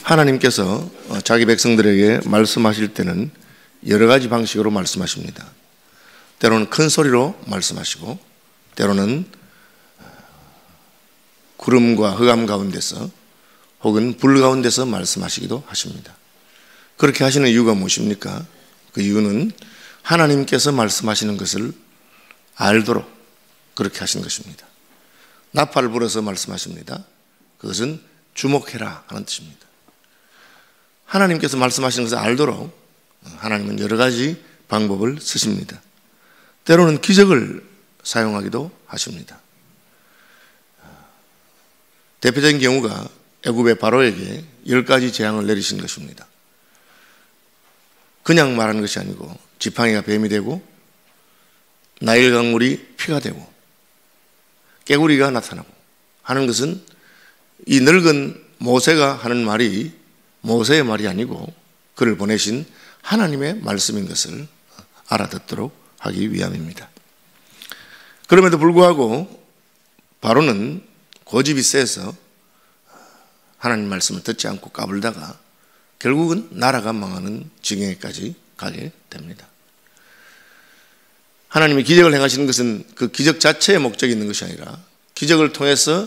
하나님께서 자기 백성들에게 말씀하실 때는 여러 가지 방식으로 말씀하십니다. 때로는 큰 소리로 말씀하시고, 때로는 구름과 흑암 가운데서 혹은 불 가운데서 말씀하시기도 하십니다. 그렇게 하시는 이유가 무엇입니까? 그 이유는 하나님께서 말씀하시는 것을 알도록 그렇게 하신 것입니다. 나팔을 불어서 말씀하십니다. 그것은 주목해라 하는 뜻입니다. 하나님께서 말씀하시는 것을 알도록 하나님은 여러 가지 방법을 쓰십니다. 때로는 기적을 사용하기도 하십니다. 대표적인 경우가 애굽의 바로에게 10가지 재앙을 내리신 것입니다. 그냥 말하는 것이 아니고 지팡이가 뱀이 되고 나일 강물이 피가 되고 깨구리가 나타나고 하는 것은 이 늙은 모세가 하는 말이 모세의 말이 아니고 그를 보내신 하나님의 말씀인 것을 알아듣도록 하기 위함입니다. 그럼에도 불구하고 바로는 고집이 세서 하나님 말씀을 듣지 않고 까불다가 결국은 나라가 망하는 지경에까지 가게 됩니다. 하나님이 기적을 행하시는 것은 그 기적 자체의 목적이 있는 것이 아니라 기적을 통해서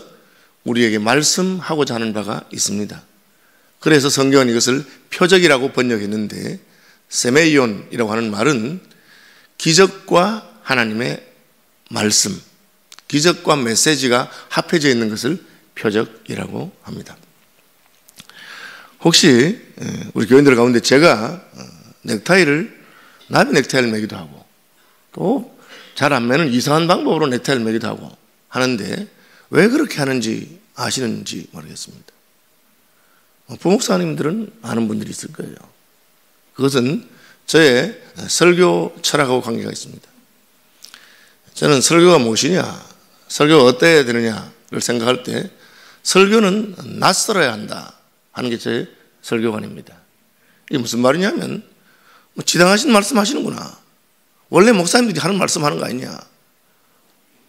우리에게 말씀하고자 하는 바가 있습니다. 그래서 성경은 이것을 표적이라고 번역했는데 세메이온이라고 하는 말은 기적과 하나님의 말씀, 기적과 메시지가 합해져 있는 것을 표적이라고 합니다. 혹시 우리 교인들 가운데 제가 나비 넥타이를 매기도 하고 또 잘 안 매는 이상한 방법으로 넥타이를 매기도 하고 하는데 왜 그렇게 하는지 아시는지 모르겠습니다. 부목사님들은 아는 분들이 있을 거예요. 그것은 저의 설교 철학하고 관계가 있습니다. 저는 설교가 무엇이냐, 설교가 어때야 되느냐를 생각할 때 설교는 낯설어야 한다 하는 게 제 설교관입니다. 이게 무슨 말이냐면 지당하신 말씀 하시는구나. 원래 목사님들이 하는 말씀 하는 거 아니냐.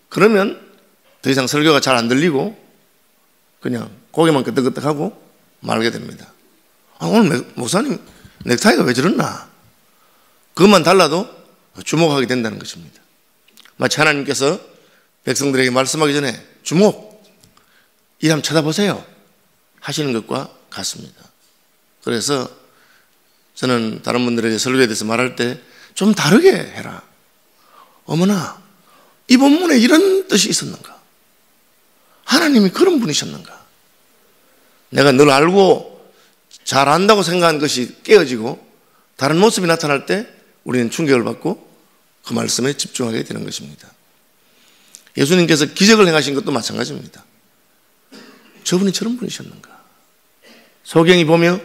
그러면 더 이상 설교가 잘 안 들리고 그냥 고개만 끄덕끄덕하고 말게 됩니다. 오늘 목사님 넥타이가 왜 저랬나? 그것만 달라도 주목하게 된다는 것입니다. 마치 하나님께서 백성들에게 말씀하기 전에 주목, 이 한번 쳐다보세요 하시는 것과 같습니다. 그래서 저는 다른 분들에게 설교에 대해서 말할 때 좀 다르게 해라. 어머나, 이 본문에 이런 뜻이 있었는가? 하나님이 그런 분이셨는가? 내가 늘 알고 잘 안다고 생각한 것이 깨어지고 다른 모습이 나타날 때 우리는 충격을 받고 그 말씀에 집중하게 되는 것입니다. 예수님께서 기적을 행하신 것도 마찬가지입니다. 저분이 저런 분이셨는가? 소경이 보며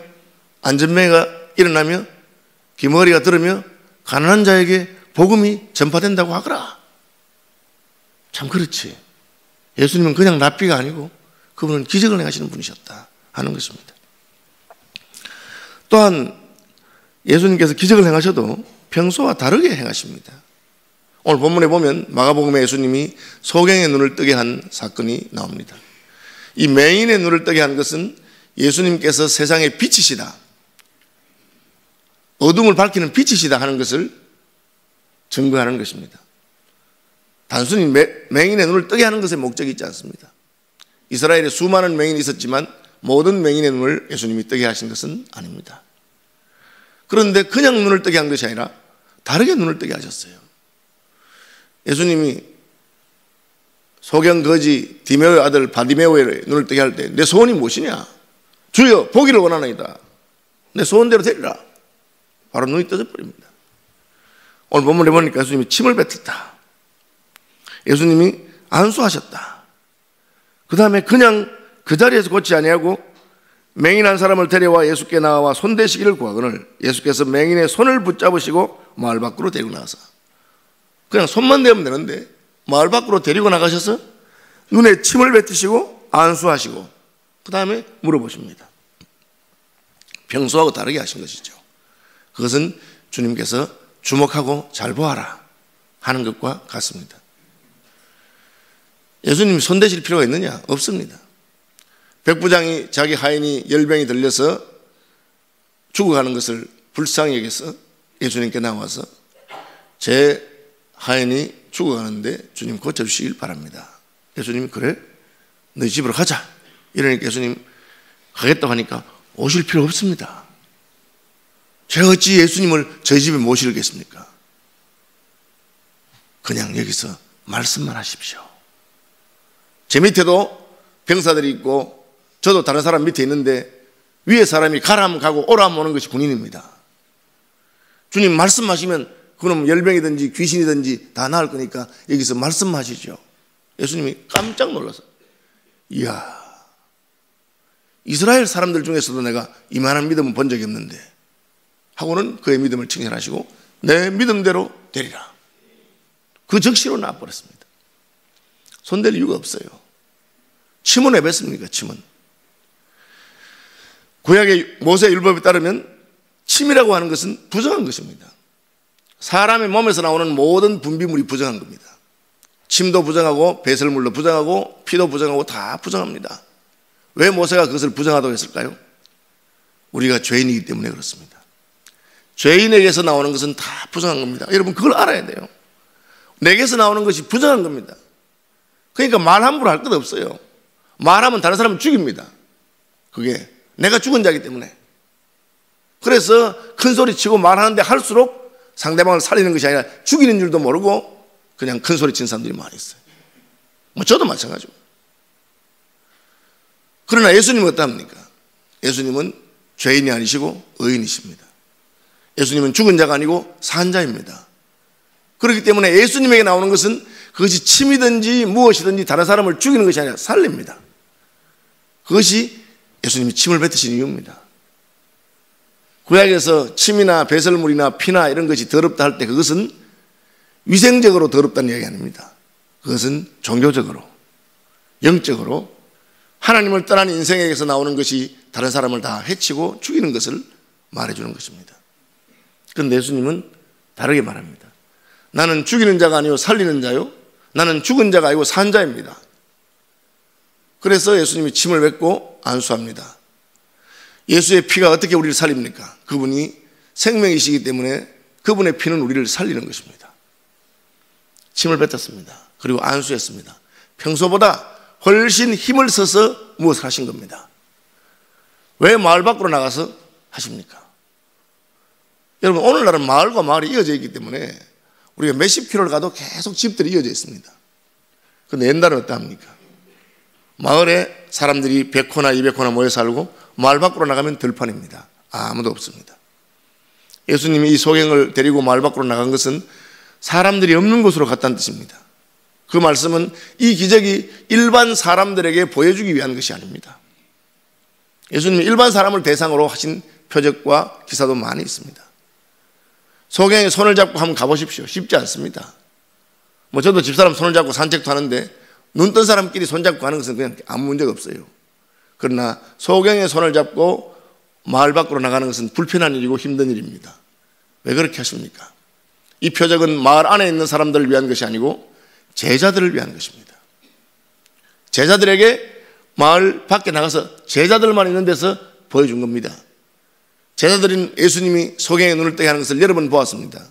안전병이가 일어나며 귀머거리가 들으며 가난한 자에게 복음이 전파된다고 하거라. 참 그렇지. 예수님은 그냥 랍비가 아니고 그분은 기적을 행하시는 분이셨다 하는 것입니다. 또한 예수님께서 기적을 행하셔도 평소와 다르게 행하십니다. 오늘 본문에 보면 마가복음에 예수님이 소경의 눈을 뜨게 한 사건이 나옵니다. 이 맹인의 눈을 뜨게 한 것은 예수님께서 세상의 빛이시다, 어둠을 밝히는 빛이시다 하는 것을 증거하는 것입니다. 단순히 맹인의 눈을 뜨게 하는 것에 목적이 있지 않습니다. 이스라엘에 수많은 맹인이 있었지만 모든 맹인의 눈을 예수님이 뜨게 하신 것은 아닙니다. 그런데 그냥 눈을 뜨게 한 것이 아니라 다르게 눈을 뜨게 하셨어요. 예수님이 소경 거지 디메오의 아들 바디메오의 눈을 뜨게 할 때 내 소원이 무엇이냐? 주여 보기를 원하나이다. 내 소원대로 되리라. 바로 눈이 떠져 버립니다. 오늘 본문에 보니까 예수님이 침을 뱉었다. 예수님이 안수하셨다. 그 다음에 그냥 그 자리에서 고치 아니하고 맹인한 사람을 데려와 예수께 나와 손대시기를 구하거늘 예수께서 맹인의 손을 붙잡으시고 마을 밖으로 데리고 나가서 그냥 손만 대면 되는데 마을 밖으로 데리고 나가셔서 눈에 침을 뱉으시고 안수하시고 그 다음에 물어보십니다. 평소하고 다르게 하신 것이죠. 그것은 주님께서 주목하고 잘 보아라 하는 것과 같습니다. 예수님이 손대실 필요가 있느냐? 없습니다. 백부장이 자기 하인이 열병이 들려서 죽어가는 것을 불쌍히 여겨서 예수님께 나와서 제 하인이 죽어가는데 주님 고쳐주시길 바랍니다. 예수님이 그래? 너희 집으로 가자. 이러니까 예수님 가겠다고 하니까 오실 필요 없습니다. 제가 어찌 예수님을 저희 집에 모시겠습니까? 그냥 여기서 말씀만 하십시오. 제 밑에도 병사들이 있고 저도 다른 사람 밑에 있는데 위에 사람이 가라면 가고 오라면 오는 것이 군인입니다. 주님 말씀하시면 그놈 열병이든지 귀신이든지 다 나을 거니까 여기서 말씀하시죠. 예수님이 깜짝 놀라서 이야, 이스라엘 사람들 중에서도 내가 이만한 믿음은 본 적이 없는데 하고는 그의 믿음을 칭찬하시고 내 믿음대로 되리라. 그 즉시로 나와버렸습니다. 손댈 이유가 없어요. 침은 왜 뱉습니까? 침은 구약의 모세 율법에 따르면 침이라고 하는 것은 부정한 것입니다. 사람의 몸에서 나오는 모든 분비물이 부정한 겁니다. 침도 부정하고 배설물도 부정하고 피도 부정하고 다 부정합니다. 왜 모세가 그것을 부정하다고 했을까요? 우리가 죄인이기 때문에 그렇습니다. 죄인에게서 나오는 것은 다 부정한 겁니다. 여러분 그걸 알아야 돼요. 내게서 나오는 것이 부정한 겁니다. 그러니까 말 함부로 할 것 없어요. 말하면 다른 사람을 죽입니다. 그게 내가 죽은 자이기 때문에. 그래서 큰 소리 치고 말하는데 할수록 상대방을 살리는 것이 아니라 죽이는 줄도 모르고 그냥 큰 소리 치는 사람들이 많이 있어요. 뭐 저도 마찬가지고. 그러나 예수님은 어떠합니까? 예수님은 죄인이 아니시고 의인이십니다. 예수님은 죽은 자가 아니고 산 자입니다. 그렇기 때문에 예수님에게 나오는 것은 그것이 침이든지 무엇이든지 다른 사람을 죽이는 것이 아니라 살립니다. 그것이 예수님이 침을 뱉으신 이유입니다. 구약에서 침이나 배설물이나 피나 이런 것이 더럽다 할 때 그것은 위생적으로 더럽다는 이야기 아닙니다. 그것은 종교적으로, 영적으로 하나님을 떠난 인생에게서 나오는 것이 다른 사람을 다 해치고 죽이는 것을 말해주는 것입니다. 그런데 예수님은 다르게 말합니다. 나는 죽이는 자가 아니요 살리는 자요, 나는 죽은 자가 아니고 산 자입니다. 그래서 예수님이 침을 뱉고 안수합니다. 예수의 피가 어떻게 우리를 살립니까? 그분이 생명이시기 때문에 그분의 피는 우리를 살리는 것입니다. 침을 뱉었습니다. 그리고 안수했습니다. 평소보다 훨씬 힘을 써서 무엇을 하신 겁니다. 왜 마을 밖으로 나가서 하십니까? 여러분 오늘날은 마을과 마을이 이어져 있기 때문에 우리가 몇십 킬로를 가도 계속 집들이 이어져 있습니다. 그런데 옛날은 어떠합니까? 마을에 사람들이 100호나 200호나 모여 살고 마을 밖으로 나가면 들판입니다. 아무도 없습니다. 예수님이 이 소경을 데리고 마을 밖으로 나간 것은 사람들이 없는 곳으로 갔다는 뜻입니다. 그 말씀은 이 기적이 일반 사람들에게 보여주기 위한 것이 아닙니다. 예수님이 일반 사람을 대상으로 하신 표적과 기사도 많이 있습니다. 소경의 손을 잡고 한번 가보십시오. 쉽지 않습니다. 뭐 저도 집사람 손을 잡고 산책도 하는데 눈 뜬 사람끼리 손잡고 하는 것은 그냥 아무 문제가 없어요. 그러나 소경의 손을 잡고 마을 밖으로 나가는 것은 불편한 일이고 힘든 일입니다. 왜 그렇게 하십니까? 이 표적은 마을 안에 있는 사람들을 위한 것이 아니고 제자들을 위한 것입니다. 제자들에게 마을 밖에 나가서 제자들만 있는 데서 보여준 겁니다. 제자들인 예수님이 소경의 눈을 뜨게 하는 것을 여러 번 보았습니다.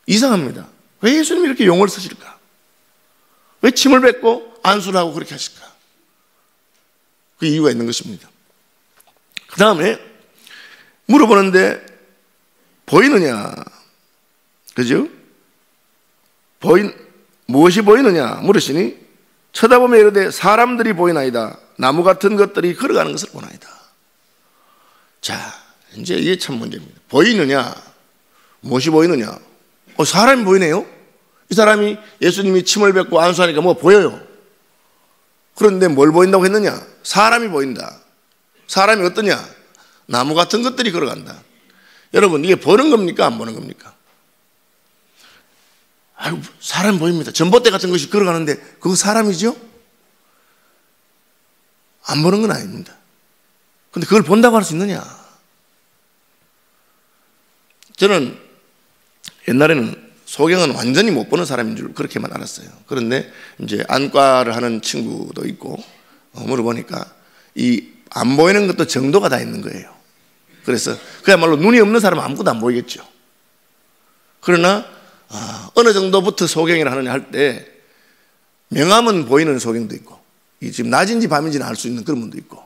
이상합니다. 왜 예수님이 이렇게 용어를 쓰실까? 왜 침을 뱉고 안수를 하고 그렇게 하실까? 그 이유가 있는 것입니다. 그 다음에 물어보는데 보이느냐? 그죠? 무엇이 보이느냐? 물으시니 쳐다보며 이르되 사람들이 보이나이다. 나무 같은 것들이 걸어가는 것을 보나이다. 자, 이제 이게 참 문제입니다. 보이느냐? 무엇이 보이느냐? 사람이 보이네요? 이 사람이 예수님이 침을 뱉고 안수하니까 뭐 보여요. 그런데 뭘 보인다고 했느냐? 사람이 보인다. 사람이 어떠냐? 나무 같은 것들이 걸어간다. 여러분 이게 보는 겁니까? 안 보는 겁니까? 아이고, 사람이 보입니다. 전봇대 같은 것이 걸어가는데 그거 사람이죠? 안 보는 건 아닙니다. 그런데 그걸 본다고 할 수 있느냐? 저는 옛날에는 소경은 완전히 못 보는 사람인 줄 그렇게만 알았어요. 그런데 이제 안과를 하는 친구도 있고 물어보니까 이 안 보이는 것도 정도가 다 있는 거예요. 그래서 그야말로 눈이 없는 사람은 아무것도 안 보이겠죠. 그러나 어느 정도부터 소경이라 하느냐 할 때 명암은 보이는 소경도 있고, 이 지금 낮인지 밤인지는 알 수 있는 그런 분도 있고,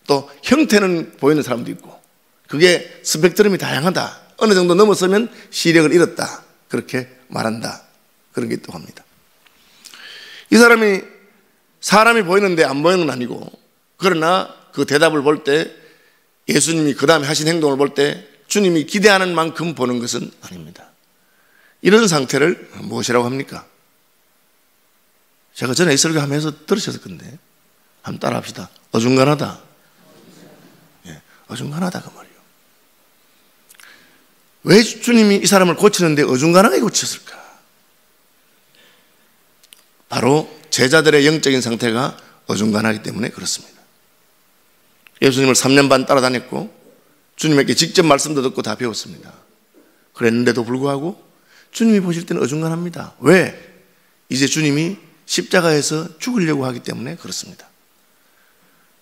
또 형태는 보이는 사람도 있고, 그게 스펙트럼이 다양하다. 어느 정도 넘어서면 시력을 잃었다. 그렇게 말한다. 그런 게 있다고 합니다. 이 사람이 보이는데 안 보이는 건 아니고, 그러나 그 대답을 볼 때 예수님이 그 다음에 하신 행동을 볼 때 주님이 기대하는 만큼 보는 것은 아닙니다. 이런 상태를 무엇이라고 합니까? 제가 전에 이 설교하면서 들으셨을 건데 한번 따라 합시다. 어중간하다. 예, 어중간하다 그 말이에요. 왜 주님이 이 사람을 고치는데 어중간하게 고쳤을까? 바로 제자들의 영적인 상태가 어중간하기 때문에 그렇습니다. 예수님을 3년 반 따라다녔고 주님에게 직접 말씀도 듣고 다 배웠습니다. 그랬는데도 불구하고 주님이 보실 때는 어중간합니다. 왜? 이제 주님이 십자가에서 죽으려고 하기 때문에 그렇습니다.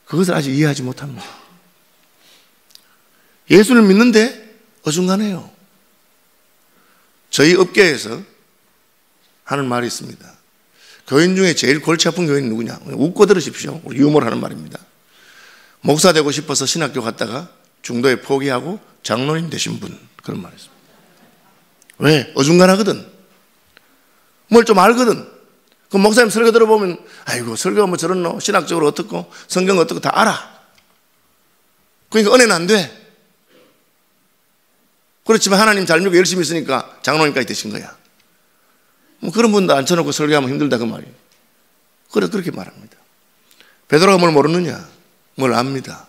그것을 아직 이해하지 못합니다. 예수를 믿는데 어중간해요. 저희 업계에서 하는 말이 있습니다. 교인 중에 제일 골치 아픈 교인은 누구냐? 웃고 들으십시오. 우리 유머를 하는 말입니다. 목사 되고 싶어서 신학교 갔다가 중도에 포기하고 장로님 되신 분, 그런 말이 있습니다. 왜? 어중간하거든. 뭘 좀 알거든. 그 목사님 설교 들어보면 아이고 설교가 뭐 저렇노, 신학적으로 어떻고 성경 어떻고 다 알아. 그러니까 은혜는 안 돼. 그렇지만 하나님 잘 믿고 열심히 있으니까 장로님까지 되신 거야. 뭐 그런 분도 앉혀놓고 설교하면 힘들다 그 말이에요. 그래 그렇게 말합니다. 베드로가 뭘 모르느냐? 뭘 압니다.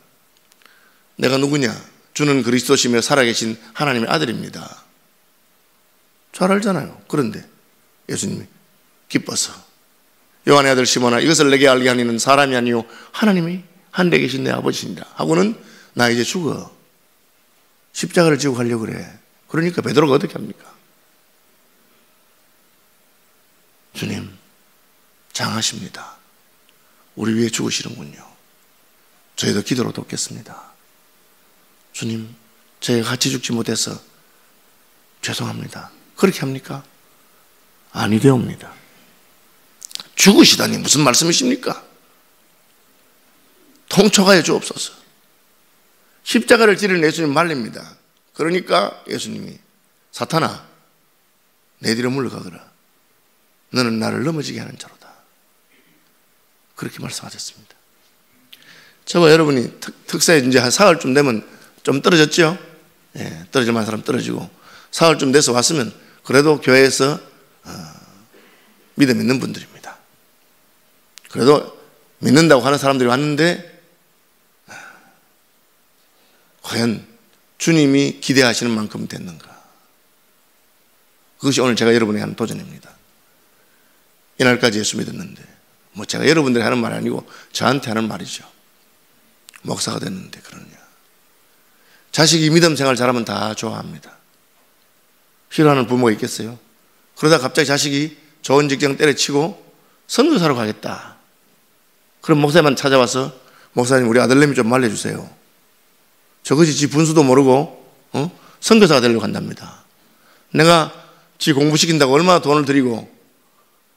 내가 누구냐? 주는 그리스도시며 살아계신 하나님의 아들입니다. 잘 알잖아요. 그런데 예수님이 기뻐서 요한의 아들 시몬아, 이것을 내게 알게 하니는 사람이 아니요 하나님이 하늘에 계신 내 아버지신다 하고는 나 이제 죽어. 십자가를 지고 가려고 그래. 그러니까 베드로가 어떻게 합니까? 주님 장하십니다. 우리 위해 죽으시는군요. 저희도 기도로 돕겠습니다. 주님 저희가 같이 죽지 못해서 죄송합니다. 그렇게 합니까? 아니되옵니다. 죽으시다니 무슨 말씀이십니까? 통촉하여 주옵소서. 십자가를 지른 예수님 말립니다. 그러니까 예수님이 사탄아 내 뒤로 물러가거라. 너는 나를 넘어지게 하는 자로다. 그렇게 말씀하셨습니다. 저와 여러분이 특사에 이제 한 사흘쯤 되면 좀 떨어졌죠? 예, 떨어질 만한 사람 떨어지고 사흘쯤 돼서 왔으면 그래도 교회에서 믿음 있는 분들입니다. 그래도 믿는다고 하는 사람들이 왔는데 과연 주님이 기대하시는 만큼 됐는가? 그것이 오늘 제가 여러분에게 하는 도전입니다. 이날까지 예수 믿었는데 뭐 제가 여러분들이 하는 말이 아니고 저한테 하는 말이죠. 목사가 됐는데 그러냐. 자식이 믿음 생활 잘하면 다 좋아합니다. 싫어하는 부모가 있겠어요? 그러다 갑자기 자식이 좋은 직장 때려치고 선교사로 가겠다. 그럼 목사님만 찾아와서 목사님 우리 아들내미 좀 말려주세요. 저것이 지 분수도 모르고 선교사가 되려고 한답니다. 내가 지 공부시킨다고 얼마나 돈을 들이고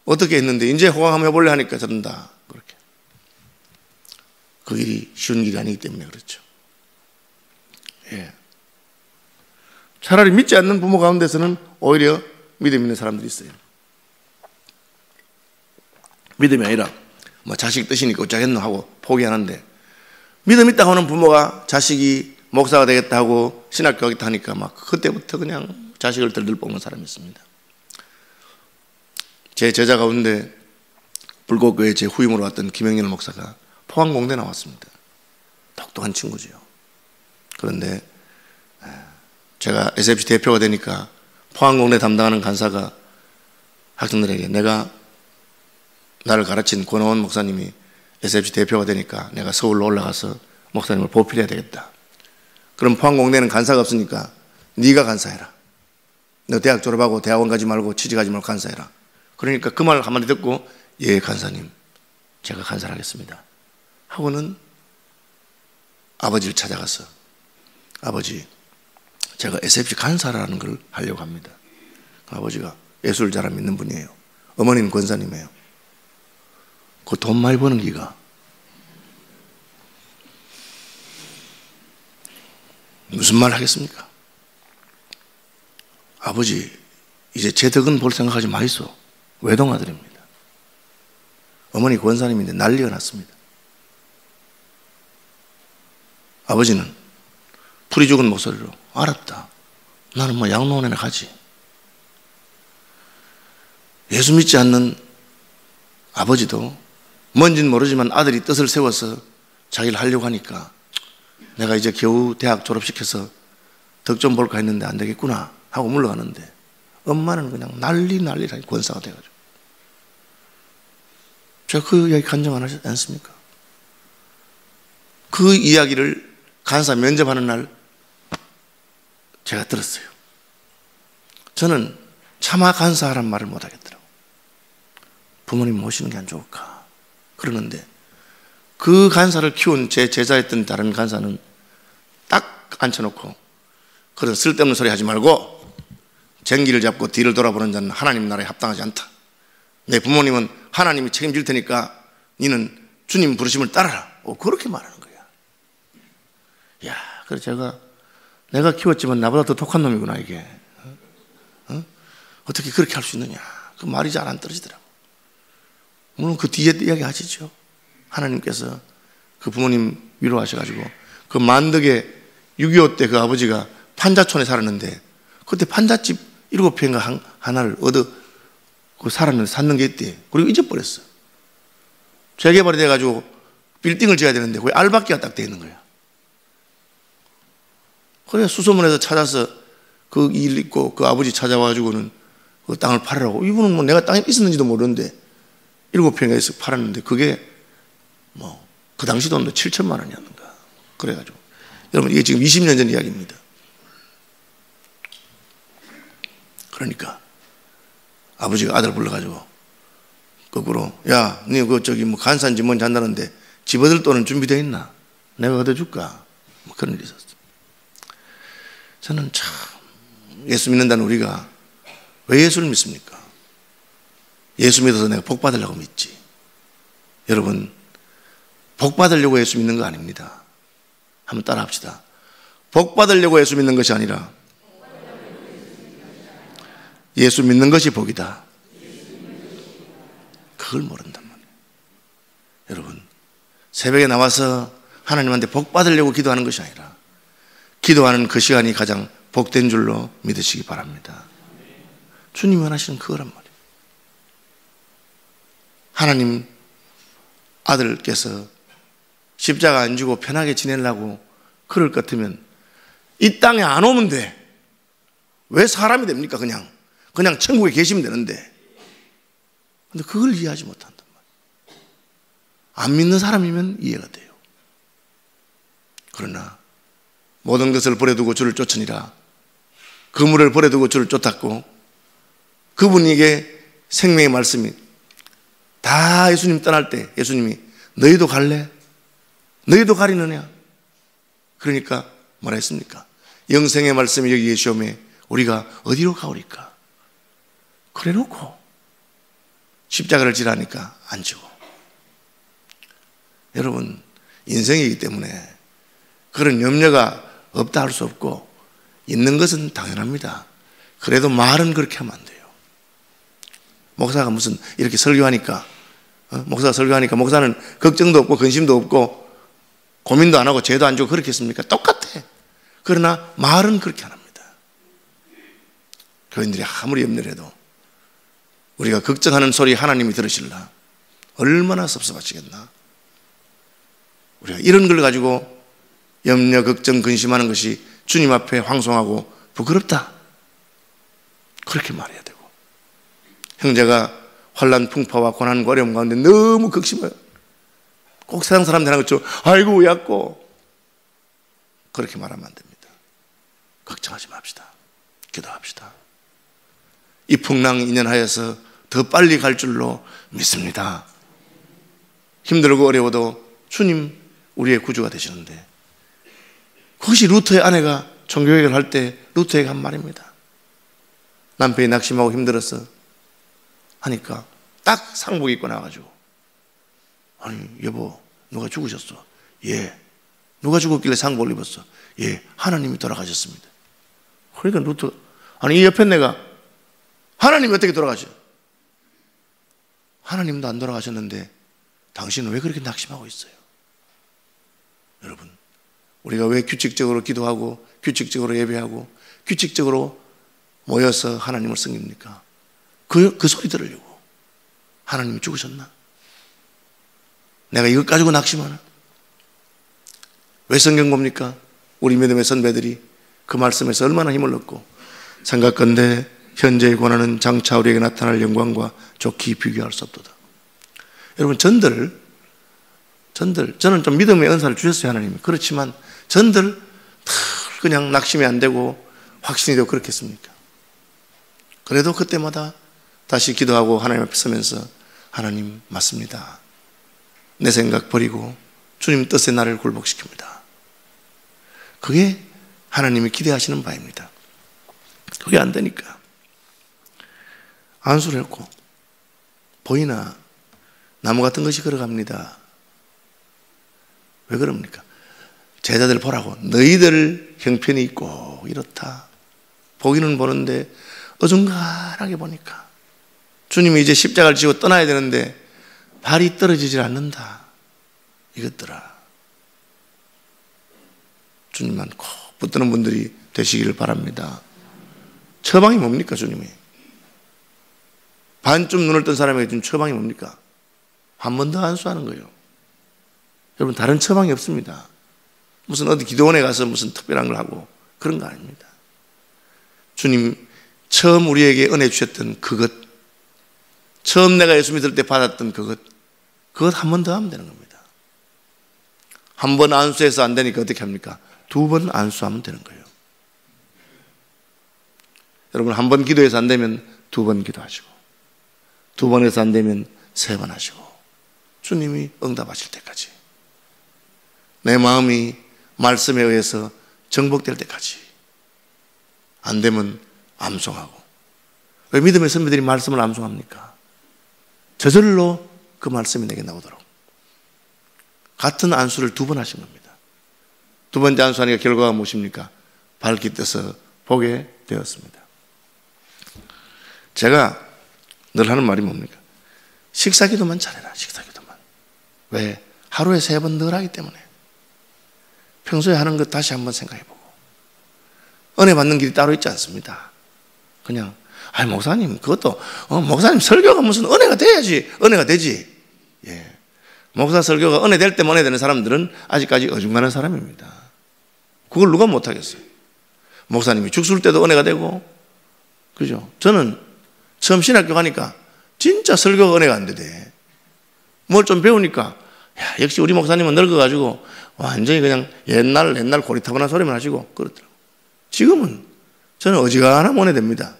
어떻게 했는데 이제 호강 한번 해볼래 하니까 저런다. 그렇게. 그 일이 쉬운 일이 아니기 때문에 그렇죠. 예. 차라리 믿지 않는 부모 가운데서는 오히려 믿음 있는 사람들이 있어요. 믿음이 아니라 뭐 자식 뜻이니까 어쩌겠노 하고 포기하는데 믿음 있다고 하는 부모가 자식이 목사가 되겠다 하고 신학교 가겠다 하니까 막 그때부터 그냥 자식을 들들 뽑는 사람이 있습니다. 제 제자 가운데 불꽃교회 제 후임으로 왔던 김영렬 목사가 포항공대 나왔습니다. 똑똑한 친구지요. 그런데 제가 SFC 대표가 되니까 포항공대 담당하는 간사가 학생들에게 내가 나를 가르친 권호원 목사님이 SFC 대표가 되니까 내가 서울로 올라가서 목사님을 보필해야 되겠다. 그럼 포항공대는 간사가 없으니까 네가 간사해라. 너 대학 졸업하고 대학원 가지 말고 취직하지 말고 간사해라. 그러니까 그 말을 한마디 듣고 예 간사님 제가 간사를 하겠습니다 하고는 아버지를 찾아가서 아버지, 제가 SFC 간사라는 걸 하려고 합니다. 아버지가 예수를 잘 믿는 분이에요. 어머니는 권사님이에요. 그 돈 많이 버는 기가 무슨 말 하겠습니까? 아버지, 이제 제 덕은 볼 생각하지 마이소. 외동아들입니다. 어머니 권사님인데 난리가 났습니다. 아버지는 풀이 죽은 목소리로 알았다. 나는 뭐 양로원에나 가지. 예수 믿지 않는 아버지도 뭔진 모르지만 아들이 뜻을 세워서 자기를 하려고 하니까 내가 이제 겨우 대학 졸업시켜서 덕 좀 볼까 했는데 안 되겠구나 하고 물러가는데 엄마는 그냥 난리라 권사가 돼가지고. 제가 그 이야기 간증 안 하지 않습니까? 그 이야기를 간사 면접하는 날 제가 들었어요. 저는 차마 간사하란 말을 못 하겠더라고요. 부모님 모시는 게 안 좋을까 그러는데 그 간사를 키운 제 제자였던 다른 간사는 딱 앉혀놓고 그런 쓸데없는 소리 하지 말고 쟁기를 잡고 뒤를 돌아보는 자는 하나님 나라에 합당하지 않다. 내 부모님은 하나님이 책임질 테니까 너는 주님 부르심을 따라라. 그렇게 말하는 거야. 야, 그래서 내가 키웠지만 나보다 더 독한 놈이구나 이게. 어떻게 그렇게 할 수 있느냐. 그 말이 잘 안 떨어지더라고. 물론 그 뒤에 이야기 하시죠. 하나님께서 그 부모님 위로하셔가지고 그 만덕에 6.25 때 그 아버지가 판자촌에 살았는데 그때 판잣집 7평인가 하나를 살았는데 샀는 게 있대. 그리고 잊어버렸어. 재개발이 돼가지고 빌딩을 지어야 되는데 거기 알바끼가 딱 돼 있는 거야. 그래 수소문에서 찾아서 그 일 있고 그 아버지 찾아와가지고는 그 땅을 팔으라고. 이분은 뭐 내가 땅에 있었는지도 모르는데 7평에서 팔았는데 그게 뭐 그 당시 돈도 7천만 원이었는가. 그래가지고 여러분 이게 지금 20년 전 이야기입니다. 그러니까 아버지가 아들 불러가지고 거꾸로 야, 니 그 저기 뭐 간사인지 뭔지 한다는데 집 얻을 돈은 준비되어 있나? 내가 얻어줄까? 뭐 그런 일이 있었어. 저는 참 예수 믿는다는 우리가 왜 예수를 믿습니까? 예수 믿어서 내가 복 받으려고 믿지. 여러분 복 받으려고 예수 믿는 거 아닙니다. 한번 따라 합시다. 복 받으려고 예수 믿는 것이 아니라 예수 믿는 것이 복이다. 그걸 모른단 말이에요. 여러분 새벽에 나와서 하나님한테 복 받으려고 기도하는 것이 아니라 기도하는 그 시간이 가장 복된 줄로 믿으시기 바랍니다. 주님이 원하시는 그거란 말이에요. 하나님 아들께서 십자가 안 지고 편하게 지내려고 그럴 것 같으면 이 땅에 안 오면 돼. 왜 사람이 됩니까? 그냥 천국에 계시면 되는데. 근데 그걸 이해하지 못한단 말이에요. 안 믿는 사람이면 이해가 돼요. 그러나 모든 것을 버려두고 주를 쫓으니라. 그물을 버려두고 주를 쫓았고 그분에게 생명의 말씀이 다 예수님 떠날 때 예수님이 너희도 갈래? 너희도 가리느냐? 그러니까 뭐라 했습니까? 영생의 말씀이 여기 계시오매 우리가 어디로 가오리까? 그래 놓고 십자가를 지라니까 안 지고. 여러분 인생이기 때문에 그런 염려가 없다 할 수 없고 있는 것은 당연합니다. 그래도 말은 그렇게 하면 안 돼요. 목사가 무슨 이렇게 설교하니까 목사가 설교하니까 목사는 걱정도 없고 근심도 없고 고민도 안 하고 죄도 안 지고 그렇게 했습니까? 똑같아. 그러나 말은 그렇게 안 합니다. 교인들이 아무리 염려를 해도 우리가 걱정하는 소리 하나님이 들으실라 얼마나 섭섭하시겠나. 우리가 이런 걸 가지고 염려, 걱정, 근심하는 것이 주님 앞에 황송하고 부끄럽다 그렇게 말해야 되고, 형제가 환난 풍파와 고난과 어려움 가운데 너무 극심해요. 꼭 세상 사람들 하는 것처럼 아이고 약고 그렇게 말하면 안 됩니다. 걱정하지 맙시다. 기도합시다. 이 풍랑 인연하여서 더 빨리 갈 줄로 믿습니다. 힘들고 어려워도 주님 우리의 구주가 되시는데 그것이 루트의 아내가 종교개혁을 할 때 루트에게 한 말입니다. 남편이 낙심하고 힘들었어 하니까 딱 상복 입고 나와가지고, 아니 여보 누가 죽으셨어? 예. 누가 죽었길래 상복을 입었어? 예. 하나님이 돌아가셨습니다. 그러니까 루트, 아니 이 옆에 내가, 하나님이 어떻게 돌아가셔? 하나님도 안 돌아가셨는데 당신은 왜 그렇게 낙심하고 있어요? 여러분, 우리가 왜 규칙적으로 기도하고 규칙적으로 예배하고 규칙적으로 모여서 하나님을 섬깁니까? 그 소리 들으려고. 하나님이 죽으셨나? 내가 이것 가지고 낙심하나? 왜 성경 봅니까? 우리 믿음의 선배들이 그 말씀에서 얼마나 힘을 얻고, 생각건대 현재의 고난은 장차 우리에게 나타날 영광과 좋게 비교할 수 없도다. 여러분, 저는 좀 믿음의 은사를 주셨어요, 하나님이. 그렇지만 전들 그냥 낙심이 안 되고 확신이 되고 그렇겠습니까? 그래도 그때마다 다시 기도하고 하나님 앞에 서면서, 하나님 맞습니다. 내 생각 버리고 주님 뜻에 나를 굴복시킵니다. 그게 하나님이 기대하시는 바입니다. 그게 안 되니까 안수를 했고, 보이나 나무 같은 것이 걸어갑니다. 왜 그럽니까? 제자들 보라고, 너희들 형편이 있고 이렇다. 보기는 보는데 어중간하게 보니까 주님이 이제 십자가를 지고 떠나야 되는데 발이 떨어지질 않는다. 이것들아, 주님만 꼭 붙드는 분들이 되시기를 바랍니다. 처방이 뭡니까? 주님이 반쯤 눈을 뜬 사람에게 준 처방이 뭡니까? 한 번 더 안수하는 거예요. 여러분, 다른 처방이 없습니다. 무슨 어디 기도원에 가서 무슨 특별한 걸 하고 그런 거 아닙니다. 주님 처음 우리에게 은혜 주셨던 그것, 처음 내가 예수 믿을 때 받았던 그것 한 번 더 하면 되는 겁니다. 한 번 안수해서 안 되니까 어떻게 합니까? 두 번 안수하면 되는 거예요. 여러분, 한 번 기도해서 안 되면 두 번 기도하시고, 두 번 해서 안 되면 세 번 하시고, 주님이 응답하실 때까지, 내 마음이 말씀에 의해서 정복될 때까지, 안 되면 암송하고. 왜 믿음의 선배들이 말씀을 암송합니까? 저절로 그 말씀이 내게 나오도록. 같은 안수를 두 번 하신 겁니다. 두 번째 안수하니까 결과가 무엇입니까? 밝기 떠서 보게 되었습니다. 제가 늘 하는 말이 뭡니까? 식사기도만 잘해라. 식사기도만. 왜? 하루에 3번 늘 하기 때문에. 평소에 하는 것 다시 한번 생각해보고. 은혜 받는 길이 따로 있지 않습니다. 그냥 아니 목사님 그것도 목사님 설교가 무슨 은혜가 돼야지 은혜가 되지. 예. 목사 설교가 은혜 될 때만 은혜 되는 사람들은 아직까지 어중간한 사람입니다. 그걸 누가 못하겠어요? 목사님이 죽을 때도 은혜가 되고, 그죠? 저는 처음 신학교 가니까 진짜 설교가 은혜가 안 되대. 뭘 좀 배우니까 야, 역시 우리 목사님은 늙어가지고 완전히 그냥 옛날 고리타분한 소리만 하시고 그렇더라고. 지금은 저는 어지간하면 은혜 됩니다.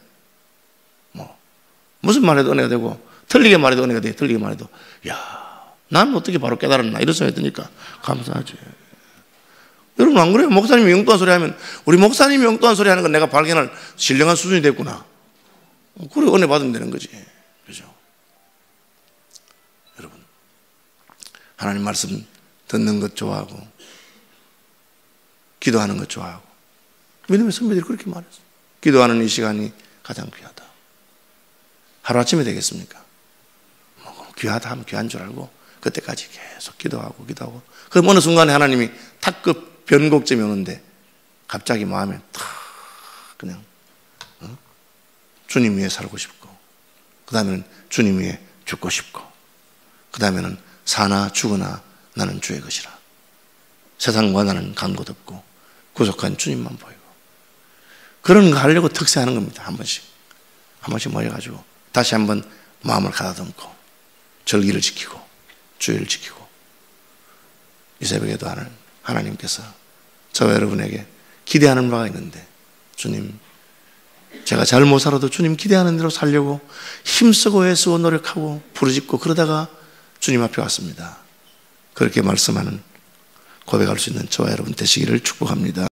무슨 말해도 은혜가 되고, 틀리게 말해도 은혜가 돼. 틀리게 말해도 야, 난 어떻게 바로 깨달았나 이런 생각이 드니까 감사하지. 여러분 안 그래요? 목사님이 엉뚱한 소리 하면, 우리 목사님이 엉뚱한 소리 하는 건 내가 발견할 신령한 수준이 됐구나. 그래 은혜 받으면 되는 거지. 그죠? 여러분, 하나님 말씀 듣는 것 좋아하고 기도하는 것 좋아하고, 믿음의 선배들이 그렇게 말했어요. 기도하는 이 시간이 가장 귀하다. 하루아침에 되겠습니까? 귀하다 하면 귀한 줄 알고 그때까지 계속 기도하고 그럼 어느 순간에 하나님이 탁 그 변곡점이 오는데 갑자기 마음에 탁 그냥 주님 위해 살고 싶고, 그 다음에는 주님 위해 죽고 싶고, 그 다음에는 사나 죽으나 나는 주의 것이라. 세상과 나는 간 곳 없고 구속한 주님만 보이고. 그런 거 하려고 특세하는 겁니다. 한 번씩 모여가지고 다시 한번 마음을 가다듬고 절기를 지키고 주의를 지키고. 이 새벽에도 하나님께서 저와 여러분에게 기대하는 바가 있는데, 주님 제가 잘 못 살아도 주님 기대하는 대로 살려고 힘쓰고 애쓰고 노력하고 부르짖고 그러다가 주님 앞에 왔습니다. 그렇게 말씀하는, 고백할 수 있는 저와 여러분 되시기를 축복합니다.